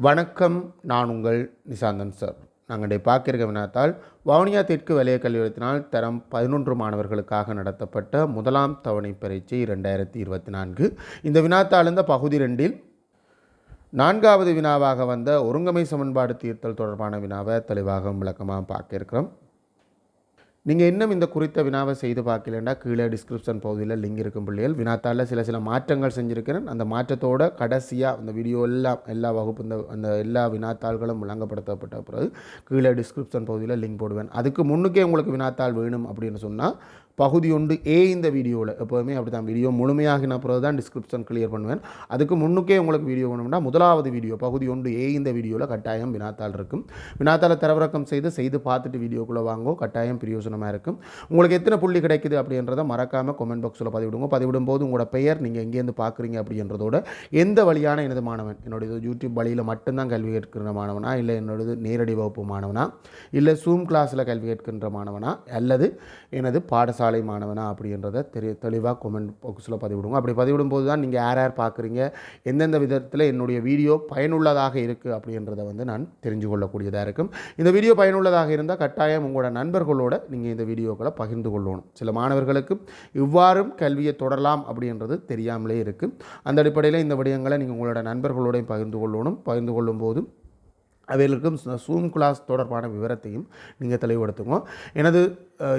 வணக்கம், நான் உங்கள் நிசாந்தன் சார். நாங்கள் பார்க்கிருக்க வினாத்தால் வவுனியா தெற்கு வலய கல்வியத்தினால் தரம் 11 மாணவர்களுக்காக நடத்தப்பட்ட முதலாம் தவணை பரீட்சை 2024. இந்த வினாத்தால் இந்த பகுதி 2இல் 4வது வினாவாக வந்த ஒருங்கமை சமன்பாடு தீர்த்தல் தொடர்பான வினாவை தெளிவாக விளக்கமாக பார்க்க இருக்கிறோம். நீங்கள் இன்னும் இந்த குறித்த வினாவை செய்து பார்க்கலன்னா கீழே டிஸ்கிரிப்ஷன் பகுதியில் லிங்க் இருக்கும் பிள்ளைகள். வினாத்தால் சில மாற்றங்கள் செஞ்சுருக்கிறேன். அந்த மாற்றத்தோட கடைசியாக இந்த வீடியோ எல்லா வகுப்பு அந்த எல்லா வினாத்தாள்களும் விளங்கப்படுத்தப்பட்ட பிறகு கீழே டிஸ்கிரிப்ஷன் பகுதியில் லிங்க் போடுவேன். அதுக்கு முன்னுக்கே உங்களுக்கு வினாத்தாள் வேணும் அப்படின்னு சொன்னால் பகுதி 1A இந்த வீடியோவில் எப்போதுமே அப்படி தான் வீடியோ முழுமையாகின பிறகு தான் டிஸ்கிரிப்ஷன் கிளியர் பண்ணுவேன். அதுக்கு முன்னுக்கே உங்களுக்கு வீடியோ வேணும்னா முதலாவது வீடியோ பகுதி 1A இந்த வீடியோவில் கட்டாயம் வினாத்தாள் இருக்கும். வினாத்தாளை தரவிறக்கம் செய்து பார்த்துட்டு வீடியோக்குள்ளே வாங்கோ, கட்டாயம் பிரயோஜனமாக இருக்கும். உங்களுக்கு எத்தனை புள்ளி கிடைக்குது அப்படின்றத மறக்காமல் கமெண்ட் பாக்ஸில் பதிவிடுங்க. பதிவிடும்போது உங்களோட பெயர், நீங்கள் எங்கேருந்து பார்க்குறீங்க அப்படின்றதோட எந்த வழியான எனது மாணவன், என்னுடைய யூடியூப் வழியில் மட்டும்தான் கல்வி கேட்கிற மாணவனா, இல்லை என்னோடது நேரடி வகுப்பு மாணவனா, இல்லை ஜூம் கிளாஸில் கல்வி கேட்கின்ற மாணவனா, அல்லது எனது பாடசாலை மாணவனா அப்படின்றத தெளிவாக கமெண்ட் பாக்ஸில் பதிவிடுங்க. அப்படி பதிவிடும்போது தான் நீங்கள் யார் பார்க்குறீங்க, எந்தெந்த விதத்தில் என்னுடைய வீடியோ பயனுள்ளதாக இருக்குது அப்படின்றத நான் தெரிஞ்சு கொள்ளக்கூடியதாக இருக்கும். இந்த வீடியோ பயனுள்ளதாக இருந்தால் கட்டாயம் உங்களோட நண்பர்களோட நீங்கள் இந்த வீடியோக்களை பகிர்ந்து கொள்ளணும். சில மாணவர்களுக்கு இவ்வாறும் கல்வியை தொடரலாம் அப்படின்றது தெரியாமலே இருக்குது. அந்த அடிப்படையில் இந்த விடயங்களை நீங்கள் உங்களோட நண்பர்களோடையும் பகிர்ந்து கொள்ளணும். பகிர்ந்து கொள்ளும்போது அவைகளுக்கும் ஜூம் கிளாஸ் தொடர்பான விவரத்தையும் நீங்கள் தெளிவுபடுத்துங்க. எனது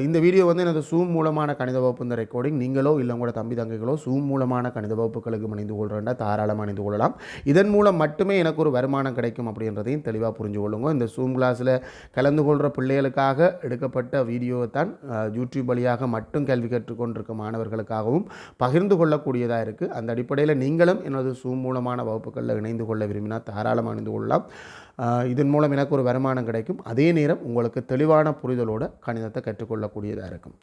இந்த வீடியோ எனது ஜூம் மூலமான கணித வகுப்பு இந்த ரெக்கார்டிங் நீங்களோ இல்லை உங்களோட தம்பி தங்கைகளோ ஜூம் மூலமான கணித வகுப்புகளுக்கு அணிந்து கொள்கிறேன்டா தாராளமாக அணிந்து கொள்ளலாம். இதன் மூலம் மட்டுமே எனக்கு ஒரு வருமானம் கிடைக்கும் அப்படின்றதையும் தெளிவாக புரிஞ்சு கொள்ளுங்க. இந்த ஜூம் கிளாஸில் கலந்து கொள்கிற பிள்ளைகளுக்காக எடுக்கப்பட்ட வீடியோவை தான் யூடியூப் வழியாக மட்டும் கல்வி கற்றுக்கொண்டிருக்க மாணவர்களுக்காகவும் பகிர்ந்து கொள்ளக்கூடியதாக இருக்குது. அந்த அடிப்படையில் நீங்களும் எனது ஜூம் மூலமான வகுப்புகளில் இணைந்து கொள்ள விரும்பினால் தாராளமாக அணிந்து கொள்ளலாம். இதன் மூலம் எனக்கு ஒரு வருமானம் கிடைக்கும். அதே நேரம் உங்களுக்கு தெளிவான புரிதலோடு கணிதத்தை கற்றுக்கொள்ளக்கூடியதாக இருக்கும்.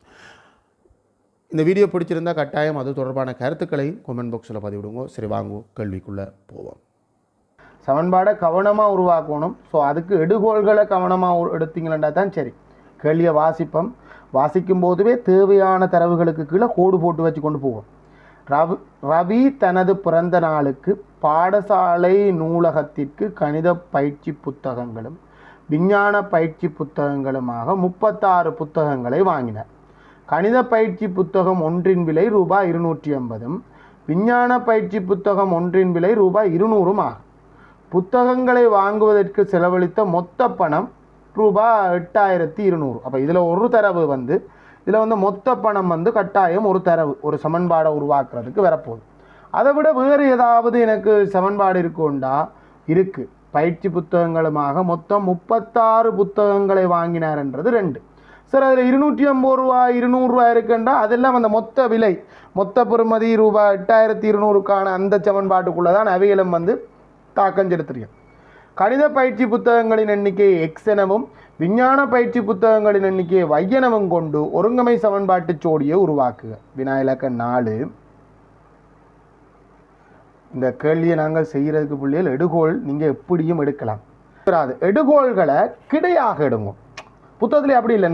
இந்த வீடியோ பிடிச்சிருந்தால் கட்டாயம் அது தொடர்பான கருத்துக்களையும் கமெண்ட் பாக்ஸில் பதிவிடுங்க. சரி, வாங்குவோம், கேள்விக்குள்ளே போவோம். சமன்பாடை கவனமாக உருவாக்கணும். ஸோ அதுக்கு எடுகோள்களை கவனமாக எடுத்தீங்களா தான் சரி. கேள்வியை வாசிக்கும் போதுவே தேவையான தரவுகளுக்கு கீழே கோடு போட்டு வச்சு கொண்டு போவோம். ரவி தனது பிறந்த நாளுக்கு பாடசாலை நூலகத்திற்கு கணித பயிற்சி புத்தகங்களும் விஞ்ஞான பயிற்சி புத்தகங்களுமாக 36 புத்தகங்களை வாங்கினார். கணித பயிற்சி புத்தகம் ஒன்றின் விலை ரூபாய் 250, விஞ்ஞான பயிற்சி புத்தகம் ஒன்றின் விலை ரூபாய் 200 ஆகும். புத்தகங்களை வாங்குவதற்கு செலவழித்த மொத்த பணம் ரூபாய் 8200. அப்போ இதில் ஒரு தரவு இதில் மொத்த பணம் கட்டாயம் ஒரு தரவு, ஒரு சமன்பாடை உருவாக்குறதுக்கு வரப்போகுது. அதை விட வேறு ஏதாவது எனக்கு சமன்பாடு இருக்குண்டா இருக்குது. பயிற்சி புத்தகங்களுமாக மொத்தம் 36 புத்தகங்களை வாங்கினார்ன்றது 2. சார், அதில் 250 ரூபா 200 ரூபா இருக்குண்டா அதெல்லாம் அந்த மொத்த விலை, மொத்த பெறுமதி ரூபாய் 8200க்கான அந்த சமன்பாட்டுக்குள்ளே தான் அவைகளும் தாக்கம் செலுத்துறீங்க. கணித பயிற்சி புத்தகங்களின் எண்ணிக்கை எக்ஸ் எனவும் விஞ்ஞான பயிற்சி புத்தகங்களின் எண்ணிக்கையை y எனவும் கொண்டு ஒருங்கமை சமன்பாட்டு ஜோடியை உருவாக்குக. வினா இலக்கம் 4. இந்த கேள்வியை நாங்கள் செய்கிறதுக்கு பிள்ளைகள் எடுகோள் நீங்கள் எப்படியும் எடுக்கலாம். எடுகோள்களை கிடையாக எடுங்க. புத்தகத்தில் அப்படி இல்லை,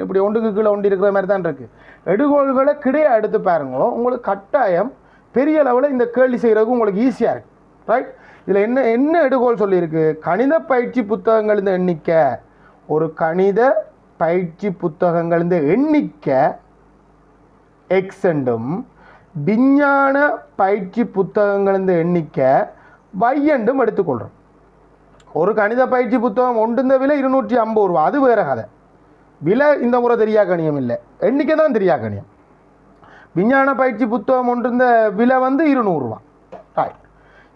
இப்படி ஒன்றுக்கு கீழே ஒன்று இருக்கிற மாதிரி தான் இருக்குது. எடுகோள்களை கிடையாக எடுத்து பாருங்களோ, உங்களுக்கு கட்டாயம் பெரிய அளவில் இந்த கேள்வி செய்கிறதுக்கு உங்களுக்கு ஈஸியாக இருக்குது. ரைட், இதில் என்ன எடுகோள் சொல்லியிருக்கு? கணித பயிற்சி புத்தகங்கள் இந்த எண்ணிக்கை, ஒரு கணித பயிற்சி புத்தகங்கள் இந்த எண்ணிக்கை எக்ஸ் என்றும் விஞ்ஞான பயிற்சி புத்தகங்கள் இந்த எண்ணிக்கை y என்றும் எடுத்துக்கொள்கிறோம். ஒரு கணித பயிற்சி புத்தகம் ஒன்று இந்த விலை 250 ரூபா, அது வேறு கதை. விலை இந்த முறை தெரியா கணியம் இல்லை, எண்ணிக்கை தான் தெரியா கணியம். விஞ்ஞான பயிற்சி புத்தகம் ஒன்று இந்த விலை 200 ரூபா. ரைட்,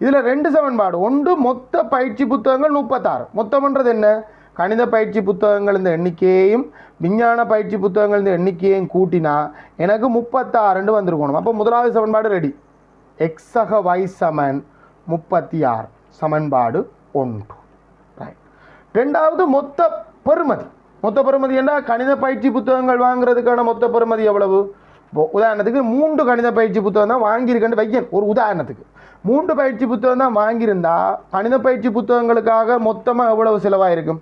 இதில் 2 சமன்பாடு. ஒன்று மொத்த பயிற்சி புத்தகங்கள் 36. மொத்தம்ன்றது என்ன? கணித பயிற்சி புத்தகங்கள் இந்த எண்ணிக்கையையும் விஞ்ஞான பயிற்சி புத்தகங்கள் இந்த எண்ணிக்கையையும் கூட்டினா எனக்கு 36 வந்திருக்கணும். அப்போ முதலாவது சமன்பாடு ரெடி. எக்ஸக y சமன் 36, சமன்பாடு 1. ரைட், ரெண்டாவது மொத்த பெறுமதி என்ன? கணித பயிற்சி புத்தகங்கள் வாங்குறதுக்கான மொத்த பெறுமதி எவ்வளவு? உதாரணத்துக்கு 3 கணித பயிற்சி புத்தகம் தான் வாங்கியிருக்கேன் வையன். ஒரு உதாரணத்துக்கு 3 பயிற்சி புத்தகம் தான் வாங்கியிருந்தா கணித பயிற்சி புத்தகங்களுக்காக மொத்தமாக எவ்வளவு செலவாயிருக்கும்?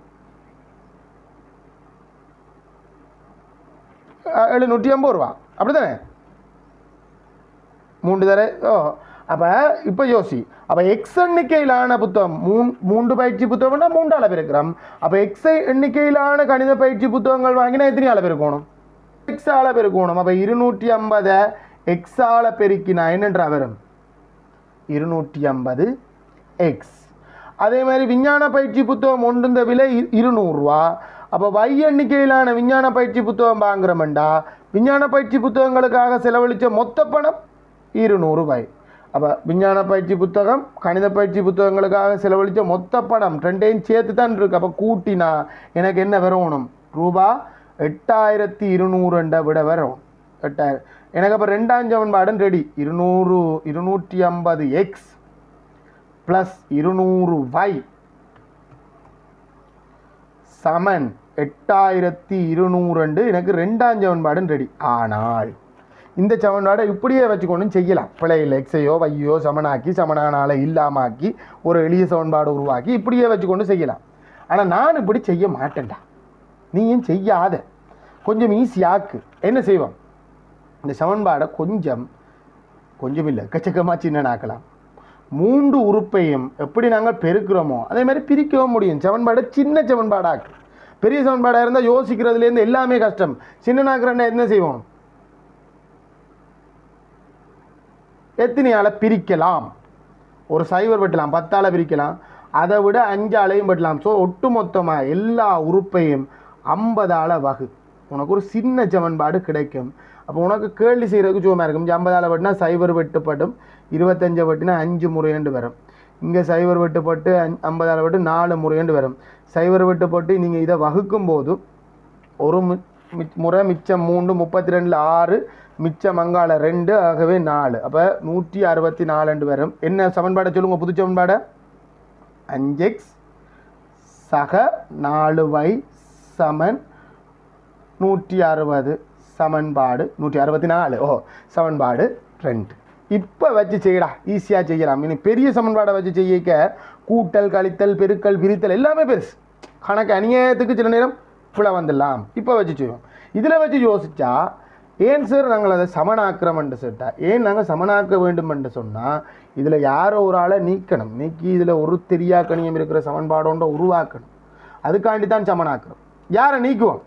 750 ரூபா, அப்படி தானே? 3 தர அப்போ இப்போ யோசி, அப்போ எக்ஸ் எண்ணிக்கையிலான புத்தகம் மூன்று பயிற்சி புத்தகம்னா 3 ஆள பெருக்கிறோம். அப்போ எக்ஸ் எண்ணிக்கையிலான கணித பயிற்சி புத்தகங்கள் வாங்கினா எத்தனை ஆள பெருக்கணும்? எக்ஸ் ஆள பெருக்கணும். அப்போ 250 எக்ஸ் ஆள பெருக்கினா என்னன்றா வரும்? 250 எக்ஸ். அதே மாதிரி விஞ்ஞான பயிற்சி புத்தகம் ஒன்றுந்த விலை 200 ரூபா. அப்போ வை எண்ணிக்கையிலான விஞ்ஞான பயிற்சி புத்தகம் வாங்குறோம்டா, விஞ்ஞான பயிற்சி புத்தகங்களுக்காக செலவழித்த மொத்த பணம் 200 ரூபாய். அப்போ விஞ்ஞான பயிற்சி புத்தகம் கணித பயிற்சி புத்தகங்களுக்காக செலவழித்த மொத்த பணம் ரெண்டையும் சேர்த்து தான் இருக்கு. அப்போ கூட்டினா எனக்கு என்ன வரணும்? ரூபா 8200 விட வரும். 8000. எனக்கு அப்போ 2ஆம் சமன்பாடும் ரெடி. 250 எக்ஸ் ப்ளஸ் 200y சமன் 8200 எனக்கு 2ஆம் சமன்பாடும் ரெடி. ஆனால் இந்த சமன்பாடை இப்படியே வச்சுக்கொண்டு செய்யலாம். பிழையில் எக்ஸையோ வையோ சமனாக்கி சமனானால இல்லாமாக்கி ஒரு எளிய சமன்பாடு உருவாக்கி இப்படியே வச்சுக்கொண்டு செய்யலாம். ஆனால் நான் இப்படி செய்ய மாட்டேன்டா. நீயும் செய்யாத, கொஞ்சம் ஈஸியாக்கு. என்ன செய்வோம்? இந்த சமன்பாடை கொஞ்சம் இல்லை எக்கச்சக்கமாக சின்னனாக்கலாம். 3 உறுப்பையும் எப்படி நாங்கள் பெருக்கிறோமோ அதே மாதிரி பிரிக்கவும் முடியும். சமன்பாடை சின்ன சமன்பாடாக்கு. பெரிய சமன்பாடாக இருந்தால் யோசிக்கிறதுலேருந்து எல்லாமே கஷ்டம். சின்னனாக்குறேன்னா என்ன செய்வோம்? எத்தனையால் பிரிக்கலாம்? ஒரு சைவர் வெட்டலாம், 10ஆல் பிரிக்கலாம், அதை விட 5ஆலையும் வெட்டலாம். ஸோ ஒட்டு மொத்தமாக எல்லா உறுப்பையும் 50ஆல் வகு, உனக்கு ஒரு சின்ன சமன்பாடு கிடைக்கும். அப்போ உனக்கு கேள்வி செய்கிறதுக்கு சும்மா இருக்கும். 50ஆல் வெட்டினா சைவர் வெட்டுப்படும், 25 வெட்டினா 5 முறையண்டு வரும். இங்கே சைவர் வெட்டுப்பட்டு 50ஆல் வெட்டு 4 முறையண்டு வரும். சைவர் வெட்டுப்பட்டு நீங்கள் இதை வகுக்கும் போது ஒரு முறை மிச்சம் 3, 32 6, மிச்சம் அங்கால 2, ஆகவே 4. அப்போ 164 வரும். என்ன சமன்பாடை சொல்லுங்கள்? புது சமன்பாடை 5x சக 4y சமன் 160 சமன்பாடு 164. சமன்பாடு 2. இப்போ வச்சு செய்யடா, ஈஸியாக செய்யலாம். இனி பெரிய சமன்பாடை வச்சு செய்யிக்க கூட்டல் கழித்தல் பெருக்கல் பிரித்தல் எல்லாமே பெருசு. கணக்கு அநியாயத்துக்கு சில நேரம் பிழை வந்துடலாம். இப்போ வச்சு செய்வோம். இதில் வச்சு யோசித்தா ஏன் சார் நாங்கள் அதை சமனாக்குறோம்னு சொல்லிட்டா, ஏன் நாங்கள் சமனாக்க வேண்டும் என்று சொன்னால் இதில் யாரோ ஒரு ஆளை நீக்கணும். நீக்கி இதில் ஒரு தெரியாக்கணியம் இருக்கிற சமன்பாடோன்ற உருவாக்கணும். அதுக்காண்டி தான் சமனாக்குறோம். யாரை நீக்குவோம்?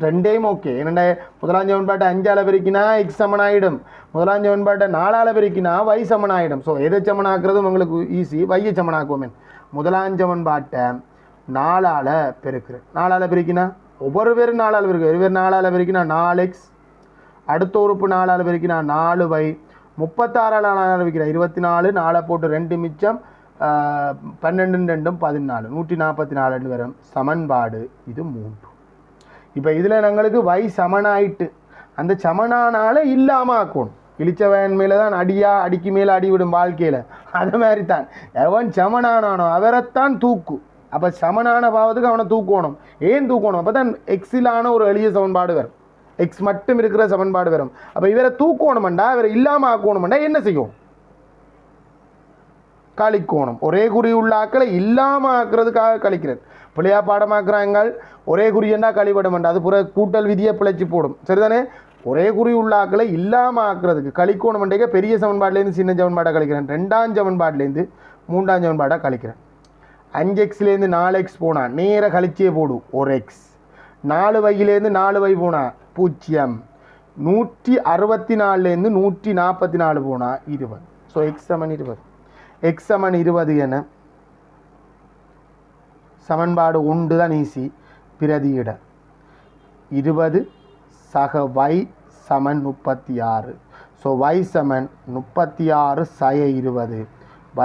ரெண்டையும் ஓகே. என்னடா முதலாம் சமன்பாட்டை 5ஆல் பெருக்கினா எக்ஸ் சமனாயிடும், முதலாம் சமன்பாட்டை 4ஆல் பெருக்கினா y சமனாயிடும். ஸோ எதை சமனாக்குறதும் உங்களுக்கு ஈஸி. வையை சமனாக்குவோமே. முதலாம் சமன்பாட்டை 4ஆல் பெருக்கிறேன். 4ஆல் பெருக்கினா ஒவ்வொரு பேரும் 4ஆல் பெருக்கு. ஒரு பேர் 4ஆல் பெருக்கினா 4x, அடுத்த உறுப்பு 4ஆல் பெருக்கினா 4y, 36ஆல் 4ஆல் பெருக்கினா 24, 4 போட்டு 2 மிச்சம் 12 2 14, 144 வரும். சமன்பாடு இது 3. இப்போ இதில் எங்களுக்கு y சமனாயிட்டு அந்த சமனானால இல்லாமல் ஆக்கணும். இழிச்சவன் மேலே தான் அடிக்கு மேலே அடி விடும் வாழ்க்கையில். அது மாதிரி தான் எவன் சமனானானோ அவரைத்தான் தூக்கு. அப்போ சமனான பாவத்துக்கு அவனை தூக்கணும். ஏன் தூக்கணும்? அப்போ தான் எக்ஸிலான ஒரு எளிய சமன்பாடு வரும். எக்ஸ் மட்டும் இருக்கிற சமன்பாடு வரும். அப்போ இவரை தூக்கணுமெண்டா, இவரை இல்லாமல் ஆக்கணுமெண்டா என்ன செய்யும்? கழிக்கணும். ஒரே குறி உள்ள ஆக்களை இல்லாமல் ஆக்குறதுக்காக கழிக்கிறது. பிள்ளையா பாடமாக்குறாங்க. ஒரே குறியண்டா கழிவிடமெண்டா, அது புற கூட்டல் விதியை பிழைச்சி போடும். சரிதானே? ஒரே குறி உள்ள ஆக்களை இல்லாமல் ஆக்குறதுக்கு கழிக்கணுமெண்டே பெரிய சமன்பாட்டிலேருந்து சின்ன சமன்பாட்டை கழிக்கிறேன். 2ஆம் சமன்பாட்டிலேருந்து 3ஆம் சமன்பாட்டை கழிக்கிறேன். 5xலேருந்து 4x போனால் நேராக கழிச்சே போடும் ஒரு எக்ஸ். 4yலேருந்து 4y போனால் 0. 164லேருந்து 144 போனால் 20. ஸோ எக்ஸ் சமன் 20. எக்ஸ் சமன் 20 என சமன்பாடு ஒன்று தான் ஈஸி. பிரதியிட 20 சக y சமன் 36. ஸோ y சமன் 36 சய 20,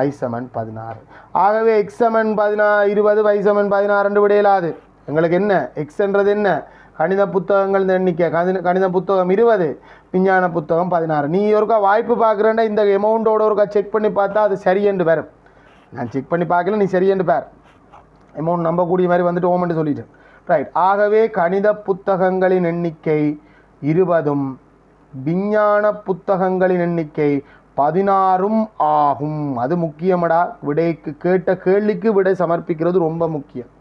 y சமன் 16. ஆகவே x சமன் 20, y சமன் 16 விடையலாது. எங்களுக்கு என்ன எக்ஸ்ன்றது என்ன? கணித புத்தகங்கள் எண்ணிக்கை. கணித புத்தகம் 20, விஞ்ஞான புத்தகம் 16. நீ ஒருக்கா வாய்ப்பு பார்க்குறேன்டா இந்த அமௌண்ட்டோட ஒருக்கா செக் பண்ணி பார்த்தா அது சரியென்று வரும். நான் செக் பண்ணி பார்க்கல, நீ சரியென்று பார். அமௌண்ட் நம்பக்கூடிய மாதிரி வந்துட்டு ஓமெண்ட்டு சொல்லிட்டேன். ரைட். ஆகவே கணித புத்தகங்களின் எண்ணிக்கை 20, விஞ்ஞான புத்தகங்களின் எண்ணிக்கை 16 ஆகும். அது முக்கியமடா. விடைக்கு கேட்ட கேள்விக்கு விடை சமர்ப்பிக்கிறது ரொம்ப முக்கியம்.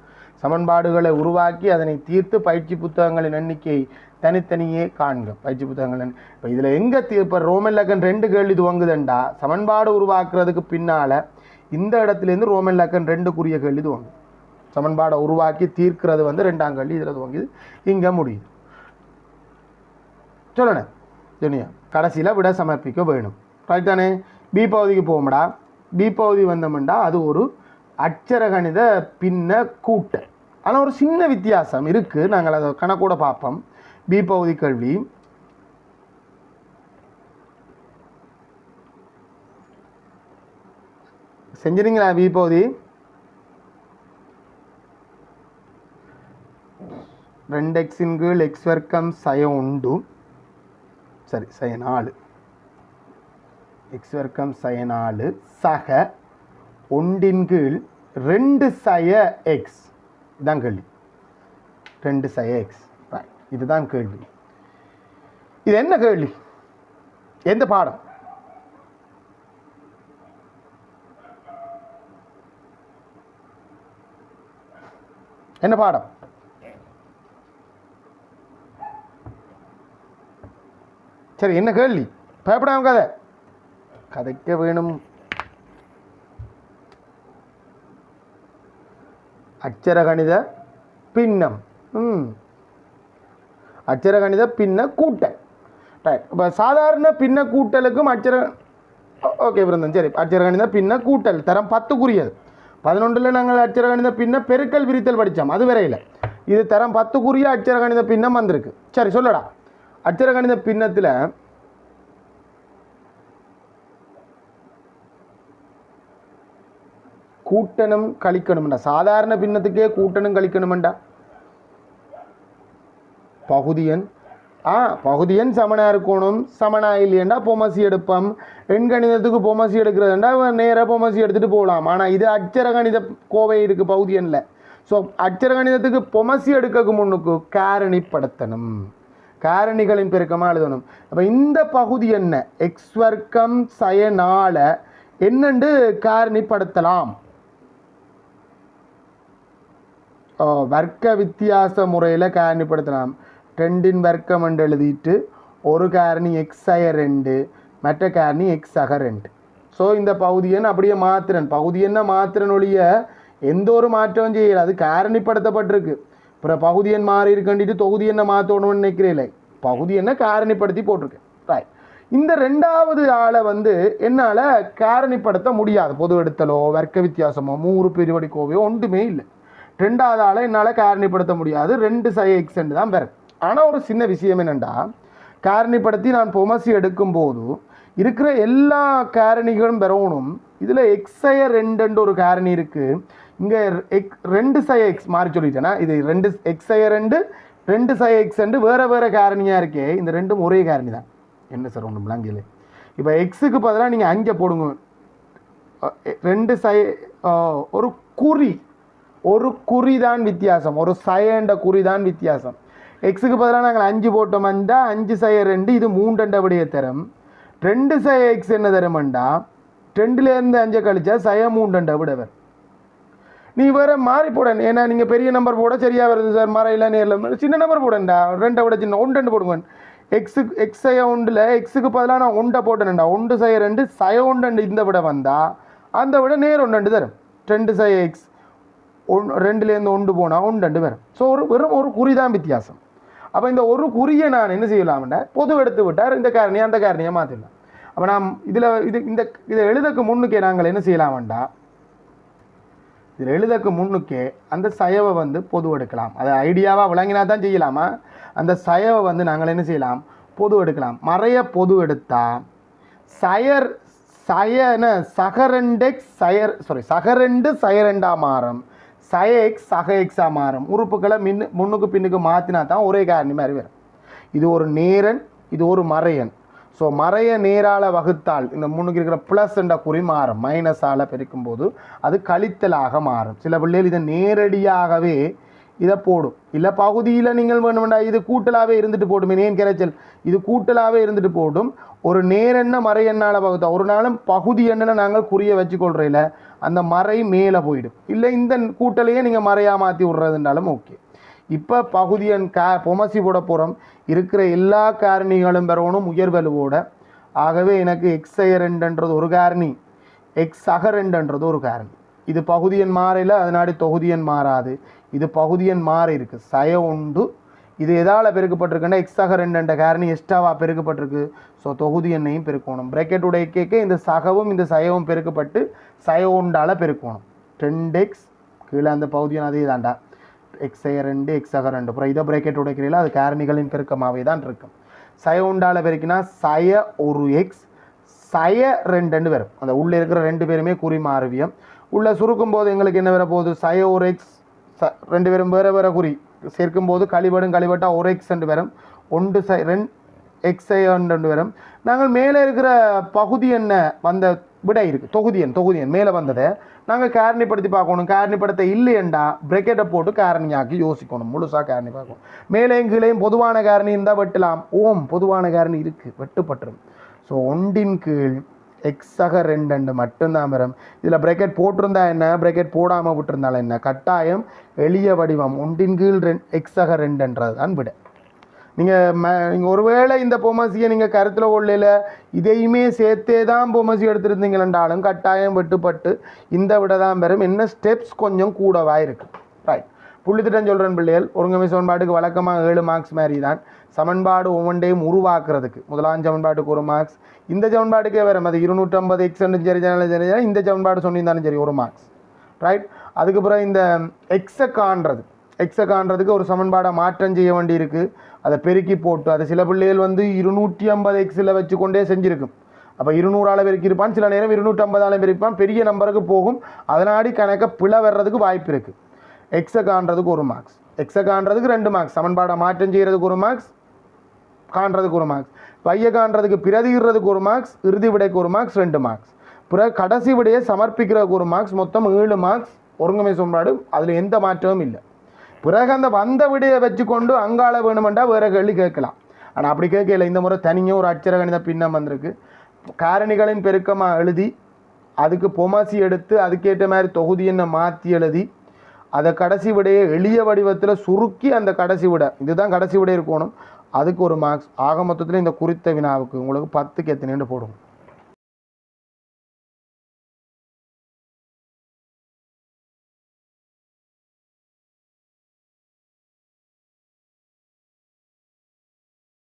சமன்பாடுகளை உருவாக்கி அதனை தீர்த்து பயிற்சி புத்தகங்களின் எண்ணிக்கை தனித்தனியே காண்க. பயிற்சி புத்தகங்கள் இப்போ இதில் எங்கே இப்போ ரோமன் லக்கன் 2 கேள்வி துவங்குதுண்டா சமன்பாடு உருவாக்குறதுக்கு பின்னால் இந்த இடத்துலேருந்து ரோமன் லக்கன் 2 கேள்வி துவங்கு. சமன்பாடை உருவாக்கி தீர்க்கிறது வந்து 2ஆம் கேள்வி இதில் துவங்குது, இங்கே முடியுது. சொல்லணே ஜெனியா கடைசியில் விட சமர்ப்பிக்க வேணும். ரைட் தானே? பி பகுதிக்கு போகும்டா. பி பகுதி வந்தோம்டா அது ஒரு அட்சரகணித பின்ன கூட்டல். ஆனால் ஒரு சின்ன வித்தியாசம் இருக்குது, நாங்கள் அதை கணக்கூட பார்ப்போம். பி பகுதி கேள்வி செஞ்சுறீங்களா? பி பகுதி 2x கீழ் x வர்க்கம் சய உண்டு, சரி சய 4 x வர்க்கம் சய 4 சக 1 கீழ் 2 சய x. இதுதான் கேள்வி. 2 சய x. இதுதான் கேள்வி. இது என்ன கேள்வி? எந்த பாடம்? என்ன பாடம்? சரி என்ன கேள்வி? பயப்படாம கதை கதைக்க வேணும். அட்சரகணித பின்னம். அட்சரகணித பின்ன கூட்டல். ரைட். இப்போ சாதாரண பின்ன கூட்டலுக்கும் ஓகே பிறந்தன். சரி, அட்சரகணித பின்ன கூட்டல் தரம் 10 11 நாங்கள் அட்சரகணித பின்ன பெருக்கல் விரித்தல் படித்தோம், அது வரையில். இது தரம் 10 அட்சரகணித பின்னம் வந்திருக்கு. சரி சொல்லடா. அட்சரகணித பின்னத்தில் கூட்டணும் கழிக்கணும்டா. சாதாரண பின்னத்துக்கே கூட்டணும் கழிக்கணும்டா. பகுதியன் சமனா இருக்கணும். சமனா இல்லையண்டா பொமசி எடுப்போம். எண்கணிதத்துக்கு பொமசி எடுக்கிறதுண்டா நேராக பொமசி எடுத்துகிட்டு போகலாம். ஆனால் இது அட்சரகணித கோவை இருக்குது பகுதியனில். ஸோ அட்சரகணிதத்துக்கு பொமசி எடுக்க முன்னுக்கு காரணிப்படுத்தணும். காரணிகளின் பெருக்கமாக எழுதணும். அப்போ இந்த பகுதி என்ன? எக்ஸ் வர்க்கம் சய 4 என்னென்று காரணிப்படுத்தலாம்? வர்க்க வித்தியாச முறையில் காரணிப்படுத்தலாம். 2 வர்க்கம் என்று எழுதிட்டு ஒரு காரணி எக்ஸ் சய 2 மற்ற காரணி எக்ஸ் சக 2. ஸோ இந்த பகுதியன் அப்படியே மாத்திரன். பகுதியன்னா மாத்திரன் ஒழிய எந்த ஒரு மாற்றமும் செய்யலை. அது காரணிப்படுத்தப்பட்டிருக்கு. அப்புறம் பகுதியன் மாறி இருக்கண்டிட்டு தொகுதி என்ன மாற்றணும்னு நினைக்கிறீங்களே, பகுதி என்ன காரணிப்படுத்தி போட்டிருக்கு. ரைட். இந்த 2வது ஆளை வந்து என்னால் காரணிப்படுத்த முடியாது. பொது எடுத்தலோ வர்க்க வித்தியாசமோ 3 பெருவடி கோவையோ ஒன்றுமே இல்லை. 2வது ஆளை என்னால் காரணிப்படுத்த முடியாது. 2 சய எக்ஸ் தான் வேறு. ஆனால் ஒரு சின்ன விஷயம் என்னென்னா, காரணிப்படுத்தி நான் பொமசி எடுக்கும்போது இருக்கிற எல்லா காரணிகளும் பெறணும். இதில் எக்ஸய 2 ஒரு காரணி இருக்குது. இங்கே 2 சய எக்ஸ் மாறி சொல்லிட்டேன்னா, இது 2 எக்ஸய 2 சய எக்ஸ் வேறு வேறு காரணியாக இருக்கே. இந்த 2ம் ஒரே காரணி தான். என்ன சார் ஒன்று விளங்கல. இப்போ எக்ஸுக்கு பதிலாக நீங்கள் 5 போடுங்க. 2 சய ஒரு குறி தான் வித்தியாசம். ஒரு சயண்ட குறி தான் வித்தியாசம். எக்ஸுக்கு பதிலாக நாங்கள் 5 போட்டோம்டா 5 சய 2 இது 3 விடைய தரும். 2 சய எக்ஸ் என்ன தருமண்டா 2லேருந்து 5 கழிச்சா சய 3 விட வரும். நீ வேறு மாறி போடணும். ஏன்னா நீங்கள் பெரிய நம்பர் போட சரியாக வருது சார். மறையில் நேரில் சின்ன நம்பர் போடண்டா. 2 விட சின்ன 1 போடுங்க. எக்ஸ் சய 1 எக்ஸுக்கு பதிலாக நான் 1 போட்டேன்டா. 1 சய 2 சய 1 இந்த விட வந்தால் அந்த விட நேர் 1 தரும். 2 சய எக்ஸ் 2லேருந்து 1 போனால் 1 வரும். ஸோ வெறும் ஒரு குறி தான் வித்தியாசம். அப்போ இந்த ஒரு குறியை நான் என்ன செய்யலாம்னா பொது எடுத்து விட்டார் இந்த காரணியை அந்த காரணியை மாற்றிடலாம். அப்போ நாம் இதை எழுதக்கு முன்னுக்கே நாங்கள் என்ன செய்யலாம்டா, இதில் எழுதக்கு முன்னுக்கே அந்த சயவை வந்து பொது எடுக்கலாம். அதை ஐடியாவாக விளங்கினா தான் செய்யலாமா. அந்த சயவை வந்து நாங்கள் என்ன செய்யலாம், பொது எடுக்கலாம். மறைய பொது எடுத்தால் சக 2 சய 2 மாறும். சய எக்ஸ் சக எக்ஸாக மாறும். உறுப்புகளை முன்னுக்கு பின்னுக்கு மாற்றினா தான் ஒரே காரணி மாதிரி வரும். இது ஒரு நேரன், இது ஒரு மறையன். ஸோ மறைய நேரால் வகுத்தால் இந்த முன்னுக்கு இருக்கிற ப்ளஸ் என்ற குறி மாறும். மைனஸால் பெருக்கும்போது அது கழித்தலாக மாறும். சில பிள்ளைகள் இதை நேரடியாகவே இதை போடும். இல்லை பகுதியில் நீங்கள் வேணும்டா இது கூட்டலாகவே இருந்துட்டு போடும். ஏன் கிடைச்சல் இது கூட்டலாகவே இருந்துட்டு போடும். ஒரு நேரெண்ண மறையெண்ணால் வகுத்தா ஒரு நாளும் பகுதி எண்ணனை நாங்கள் குறிய வச்சுக்கொள்றையில் அந்த மறை மேலே போயிடும். இல்லை இந்த கூட்டலையே நீங்கள் மறையாக மாற்றி விட்றதுனாலும் ஓகே. இப்போ பகுதியன் பொமசி போட போகிறோம். இருக்கிற எல்லா காரணிகளும் பெறணும் உயர்வலுவோட. ஆகவே எனக்கு எக்ஸய 2ன்றது ஒரு காரணி, எக்ஸ் சக 2ன்றது ஒரு காரணி. இது பகுதியன் மாறையில், அதனாடி தொகுதியன் மாறாது. இது பகுதியன் மாறி இருக்குது சய உண்டு. இது எதால் பெருக்கப்பட்டிருக்குன்னா எக்ஸ் சக 2 காரணி எக்ஸ்ட்ராவாக பெருக்கப்பட்டிருக்கு. ஸோ தொகுதி எண்ணையும் பெருக்கணும். பிரக்கெட்டுடைய கேட்க இந்த சகவும் இந்த சயவும் பெருக்கப்பட்டு சய உண்டால் பெருக்கணும். 2x கீழே அந்த பகுதியன் அதே தாண்டா எக்ஸய 2 எக்ஸ் சக 2. அப்புறம் இதை பிரக்கெட் உடைக்கிறீங்களா அது காரணிகளின் பெருக்கமாகவே தான் இருக்கும். சய உண்டால் பெருக்கினா சய ஒரு எக்ஸ் சய 2 வரும். அந்த உள்ளே இருக்கிற 2 பேருமே குறி மாறுவியம். உள்ளே சுருக்கும் போது எங்களுக்கு என்ன வர போகுது, சய ஒரு எக்ஸ் 2 பேரும் வேறு வேறு குறி சேர்க்கும்போது கழிவட்டால் ஒரு எக்ஸ் 2 வரும். 1 2 எக்ஸை 2 வரும். நாங்கள் மேலே இருக்கிற பகுதி என்ன வந்த விட இருக்குது தொகுதியன் மேலே வந்ததை நாங்கள் காரணிப்படுத்தி பார்க்கணும். காரணிப்படுத்த இல்லையண்டா பிரக்கெட்டை போட்டு காரணியாக்கி யோசிக்கணும். முழுசாக காரணி பார்க்கணும். மேலேயும் கீழேயும் பொதுவான காரணி இருந்தால் வெட்டலாம். பொதுவான காரணி இருக்குது, வெட்டுப்பட்டுரும். ஸோ 1 கீழ் எக்ஸ் சக 2 மட்டும்தான் வரும். இதில் பிரக்கெட் போட்டிருந்தா என்ன, பிரக்கெட் போடாமல் விட்டுருந்தாலும் என்ன, கட்டாயம் எளிய வடிவம் 1 கீழ் எக்ஸ் சக 2ன்றது தான் விட. நீங்கள் ஒருவேளை இந்த பொமசியை நீங்கள் கருத்தில் கொள்ளையில் இதையுமே சேர்த்தே தான் பொமசி எடுத்துருந்தீங்களென்றாலும் கட்டாயம் வெட்டுப்பட்டு இந்த விட தான் வரும். என்ன ஸ்டெப்ஸ் கொஞ்சம் கூடவாக இருக்குது. ரைட், புள்ளித்திட்டம் சொல்கிறேன் பிள்ளைகள். ஒருங்கமை சமன்பாட்டுக்கு வழக்கமாக 7 மார்க்ஸ் மாதிரி தான். சமன்பாடு ஒவ்வொன்றையும் உருவாக்குறதுக்கு முதலாம் சமன்பாட்டுக்கு 1 மார்க்ஸ். இந்த சமன்பாட்டுக்கே வரும். அது 250 எக்ஸ்ன்னு சரி இந்த சமன்பாடு சொன்னிருந்தாலும் சரி 1 மார்க்ஸ். ரைட், அதுக்கப்புறம் இந்த எக்ஸை காண்றதுக்கு ஒரு சமன்பாடை மாற்றம் செய்ய வேண்டி இருக்குது. அதை பெருக்கி போட்டு அதை சில பிள்ளைகள் 250 எக்ஸில் வச்சு கொண்டே செஞ்சுருக்கும். அப்போ 200ஆல் பெருக்கியிருப்பான், சில நேரம் 250ஆல் பெருக்கிப்பான், பெரிய நம்பருக்கு போகும். அதனாடி கணக்க பிழை வர்றதுக்கு வாய்ப்பு இருக்குது. எக்ஸை காண்றதுக்கு 1 மார்க்ஸ், எக்ஸை காண்றதுக்கு 2 மார்க்ஸ், சமன்பாடை மாற்றம் செய்கிறதுக்கு 1 மார்க்ஸ், காண்றதுக்கு 1 மார்க்ஸ், பைய காண்றதுக்கு பிரதிகிறதுக்கு 1 மார்க்ஸ், இறுதி விடைக்கு 1 மார்க்ஸ், 2 மார்க்ஸ். பிறகு கடைசி விடையை சமர்ப்பிக்கிறதுக்கு 1 மார்க்ஸ். மொத்தம் 7 மார்க்ஸ் ஒருங்கமை சமன்பாடு. அதில் எந்த மாற்றமும் இல்லை. பிறகு அந்த வந்த விடையை வச்சுக்கொண்டு அங்காள வேணுமெண்டா வேறு கேள்வி கேட்கலாம். ஆனால் அப்படி கேட்கல. இந்த முறை தனியாக ஒரு அட்சர கணித பின்னம் வந்திருக்கு. காரணிகளின் பெருக்கமாக எழுதி அதுக்கு பொமசி எடுத்து அதுக்கேற்ற மாதிரி தொகுதி என்ன மாற்றி எழுதி அதை கடைசி விடையை எளிய வடிவத்தில் சுருக்கி அந்த கடைசி விடை இதுதான் கடைசி விடை இருக்கணும். அதுக்கு 1 மார்க்ஸ். ஆக மொத்தத்தில் இந்த குறித்த வினாவுக்கு உங்களுக்கு 10க்கு எத்தனைன்னு போடும்.